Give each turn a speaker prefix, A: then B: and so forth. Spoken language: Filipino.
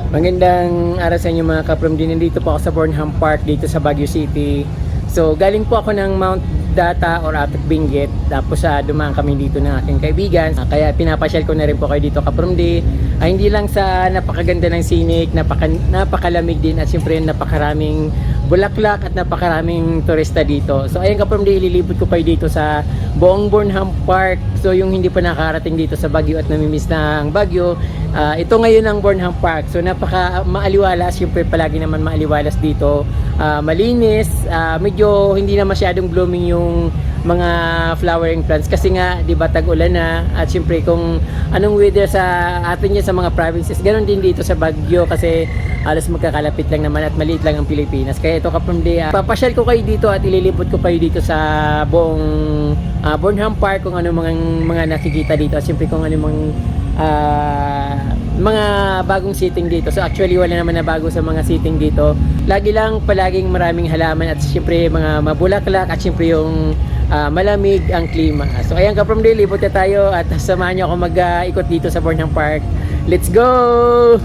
A: Magandang araw sa inyo mga kaprom din. Nandito po ako sa Burnham Park dito sa Baguio City. So galing po ako ng Mount Data or Atok Benguet. Tapos dumaan kami dito ng aking kaibigan. Kaya pinapasyal ko na rin po kayo dito kaprom di. Hindi lang sa napakaganda ng scenic, napakalamig din at siyempre napakaraming bulaklak at napakaraming turista dito. So ayun kaprom di, ililibot ko kayo dito sa buong Burnham Park. So yung hindi pa nakarating dito sa Baguio at namimiss ng Baguio, ito ngayon ang Burnham Park. So napaka maaliwalas, siyempre palagi naman maaliwalas dito. Malinis, medyo hindi na masyadong blooming yung mga flowering plants kasi nga 'di ba tag-ulan na at siyempre kung anong weather sa atin niya sa mga provinces, ganoon din dito sa Baguio kasi halos magkakalapit lang naman at maliit lang ang Pilipinas. Kaya ito kaprom di, papasyal ko kayo dito at ililibot ko kayo dito sa buong Burnham Park kung ano mga nakikita dito at siyempre kung ano mga bagong seating dito. So actually wala naman na bago sa mga seating dito. Lagi lang palaging maraming halaman at siyempre mga mabulaklak at siyempre yung malamig ang klima. So ayan kaprom di, libot na tayo at samahan niyo ako mag-ikot dito sa Burnham Park. Let's go!